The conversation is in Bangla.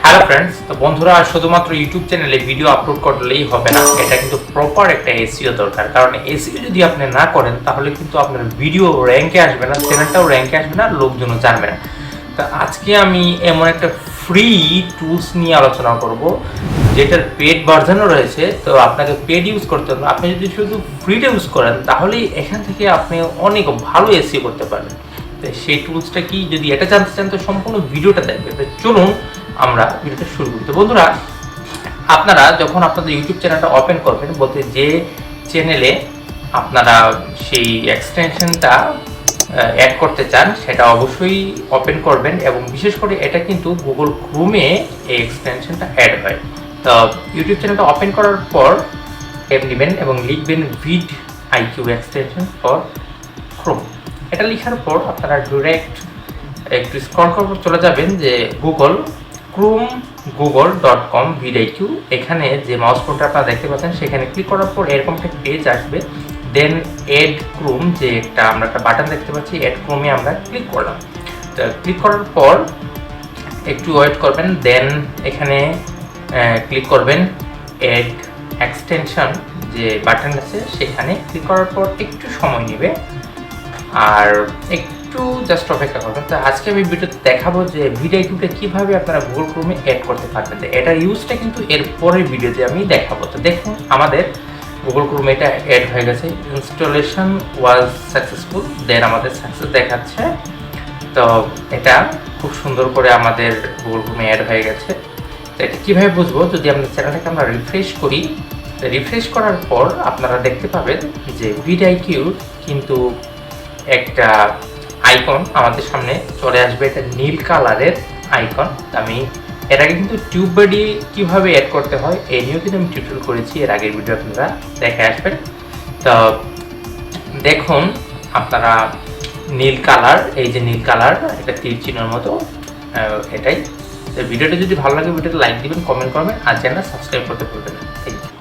হ্যালো ফ্রেন্ডস, তো বন্ধুরা শুধুমাত্র ইউটিউব চ্যানেলে ভিডিও আপলোড করলেই হবে না, এটা কিন্তু প্রপার একটা এসইও দরকার। কারণ এসইও যদি আপনি না করেন তাহলে কিন্তু আপনার ভিডিও র্যাঙ্কে আসবে না, চ্যানেলটাও র্যাঙ্কে আসবে না, লোকজনও জানবে না। তো আজকে আমি এমন একটা ফ্রি টুলস নিয়ে আলোচনা করব যেটার পেড ভার্সনও রয়েছে। তো আপনাকে পেড ইউজ করতে হবে, আপনি যদি শুধু ফ্রিটা ইউজ করেন তাহলেই এখান থেকে আপনি অনেক ভালো এসইও করতে পারবেন। তো সেই টুলসটা কি, যদি এটা জানতে চান তো সম্পূর্ণ ভিডিওটা দেখবেন। তো চলুন আমরা ভিডিওটা শুরু করি। তো বন্ধুরা, আপনারা যখন আপনাদের ইউটিউব চ্যানেলটা ওপেন করবেন, বলতে যে চ্যানেলে আপনারা সেই এক্সটেনশনটা অ্যাড করতে চান সেটা অবশ্যই ওপেন করবেন, এবং বিশেষ করে এটা কিন্তু গুগল ক্রোমে এই এক্সটেনশনটা অ্যাড হয়। তো ইউটিউব চ্যানেলটা ওপেন করার পর ট্যাব নেবেন এবং লিখবেন VidIQ এক্সটেনশন ফর ক্রোম। এটা লেখার পর আপনারা ডিরেক্ট একটু স্ক্রল করার পর চলে যাবেন যে google.com VidIQ, এখানে যে মাউস পয়েন্টার আপনারা দেখতে পাচ্ছেন সেখানে ক্লিক করার পর এরকম একটা পেজ আসবে। দেন এড ক্রোম, যে আমরা একটা বাটন দেখতে পাচ্ছি, এড ক্রোমে আমরা ক্লিক করলাম। তো ক্লিক করার পর একটু ওয়েট করবেন, দেন এখানে ক্লিক করবেন এড এক্সটেনশন যে বাটন আছে সেখানে ক্লিক করার পর একটু সময় নেবে আর একটু জাস্ট অপেক্ষা করবেন। তো আজকে আমি ভিডিওতে দেখাবো যে VidIQটা কিভাবে আপনারা গুগল ক্রোমে অ্যাড করতে পারবেন। এটার ইউজটা কিন্তু এর পরের ভিডিওতে আমি দেখাবো। তো দেখুন, আমাদের গুগল ক্রোমে এটা অ্যাড হয়ে গেছে, ইনস্টলেশন ওয়াজ সাকসেসফুল, দেন আমাদের সাকসেস দেখাচ্ছে। তো এটা খুব সুন্দর করে আমাদের গুগল ক্রোমে অ্যাড হয়ে গেছে। তো এটা কীভাবে বুঝবো, যদি আমাদের চ্যানেলটাকে আমরা রিফ্রেশ করি, রিফ্রেশ করার পর আপনারা দেখতে পাবেন যে VidIQ কিন্তু একটা আইকন আমাদের সামনে চলে আসবে, এটা নীল কালারের আইকন। আমি এর আগে কিন্তু টিউববাডি কিভাবে অ্যাড করতে হয় এই নিয়েও কিন্তু আমি টিউটোরিয়াল করেছি, এর আগের ভিডিও আপনারা দেখে আসবেন। তো দেখুন আপনারা নীল কালার, এই যে নীল কালার, এটা তীর চিহ্নের মতো, এটাই। তো ভিডিওটা যদি ভালো লাগে ভিডিওতে লাইক দিবেন, কমেন্ট করবেন আর চ্যানেল সাবস্ক্রাইব করতে ভুলবেন না। Thank you.